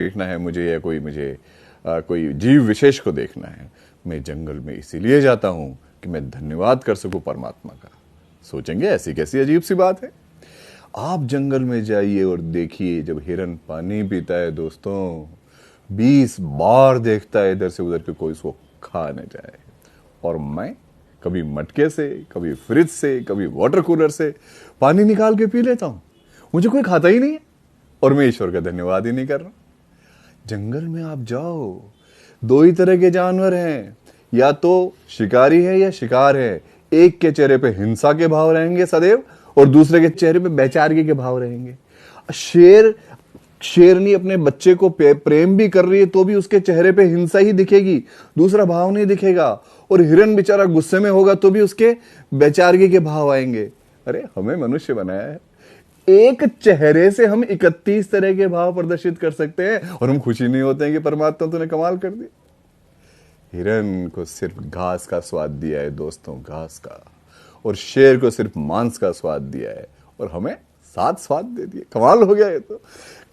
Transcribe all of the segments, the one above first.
देखना है मुझे, या कोई जीव विशेष को देखना है, मैं जंगल में इसीलिए जाता हूं कि मैं धन्यवाद कर सकूं परमात्मा का। सोचेंगे ऐसी कैसी अजीब सी बात है। आप जंगल में जाइए और देखिए, जब हिरन पानी पीता है दोस्तों, 20 बार देखता है इधर से उधर कि कोई उसको खा न जाए। और मैं कभी मटके से, कभी फ्रिज से, कभी वाटर कूलर से पानी निकाल के पी लेता हूं। मुझे कोई खाता ही नहीं है और मैं ईश्वर का धन्यवाद ही नहीं कर रहा। जंगल में आप जाओ, दो ही तरह के जानवर हैं, या तो शिकारी है या शिकार है। एक के चेहरे पे हिंसा के भाव रहेंगे सदैव, और दूसरे के चेहरे पे बेचारगी के भाव रहेंगे। शेरनी अपने बच्चे को प्रेम भी कर रही है तो भी उसके चेहरे पे हिंसा ही दिखेगी, दूसरा भाव नहीं दिखेगा। और हिरन बेचारा गुस्से में होगा तो भी उसके बेचारगी के भाव आएंगे। अरे हमें मनुष्य बनाया है, एक चेहरे से हम 31 तरह के भाव प्रदर्शित कर सकते हैं, और हम खुशी नहीं होते हैं कि परमात्मा तूने कमाल कर दिया। हिरन को सिर्फ घास का स्वाद दिया है दोस्तों, घास का, और शेर को सिर्फ मांस का स्वाद दिया है, और हमें 7 स्वाद दे दिए। कमाल हो गया ये तो।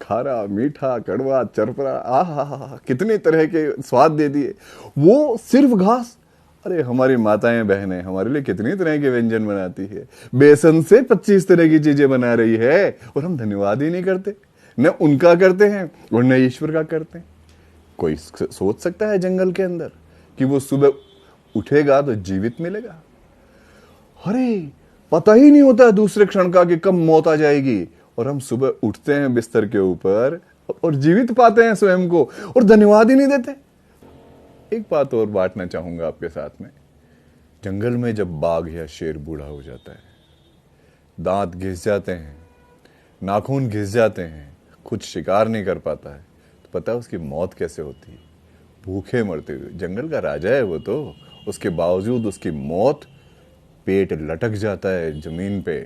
खारा, मीठा, कड़वा, चरपरा, आहा, कितने तरह के स्वाद दे दिए, वो सिर्फ घास। अरे हमारी माताएं बहनें हमारे लिए कितनी तरह के व्यंजन बनाती है, बेसन से 25 तरह की चीजें बना रही है, और हम धन्यवाद ही नहीं करते। न उनका करते हैं और न ईश्वर का करते हैं। कोई सोच सकता है जंगल के अंदर कि वो सुबह उठेगा तो जीवित मिलेगा? अरे पता ही नहीं होता दूसरे क्षण का कि कब मौत आ जाएगी, और हम सुबह उठते हैं बिस्तर के ऊपर और जीवित पाते हैं स्वयं को, और धन्यवाद ही नहीं देते। एक बात और बांटना चाहूंगा आपके साथ में। जंगल में जब बाघ या शेर बूढ़ा हो जाता है, दांत घिस जाते हैं, नाखून घिस जाते हैं, खुद शिकार नहीं कर पाता है, तो पता है उसकी मौत कैसे होती है? भूखे मरते हुए। जंगल का राजा है वो तो, उसके बावजूद उसकी मौत, पेट लटक जाता है जमीन पे,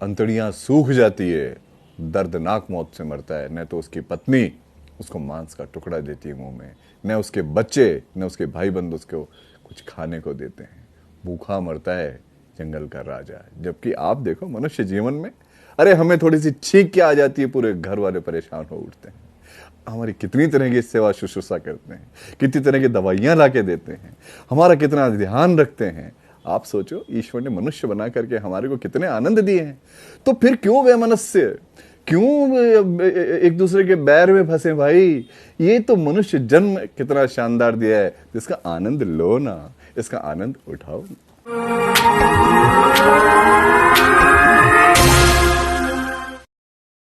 अंतड़ियां सूख जाती है, दर्दनाक मौत से मरता है। न तो उसकी पत्नी उसको मांस का टुकड़ा देती है मुंह में, न उसके बच्चे, न उसके भाई बंधु उसको कुछ खाने को देते हैं। भूखा मरता है जंगल का राजा। जबकि आप देखो मनुष्य जीवन में, अरे हमें थोड़ी सी छींक के आ जाती है, पूरे घर वाले परेशान हो उठते हैं। हमारी कितनी तरह की सेवा शुश्रूषा करते हैं, कितनी तरह की दवाइयां ला के देते हैं, हमारा कितना ध्यान रखते हैं। आप सोचो, ईश्वर ने मनुष्य बना करके हमारे को कितने आनंद दिए हैं, तो फिर क्यों वैमनस्य, क्यों एक दूसरे के बैर में फंसे भाई? ये तो मनुष्य जन्म कितना शानदार दिया है, जिसका आनंद लो ना, इसका आनंद उठाओ।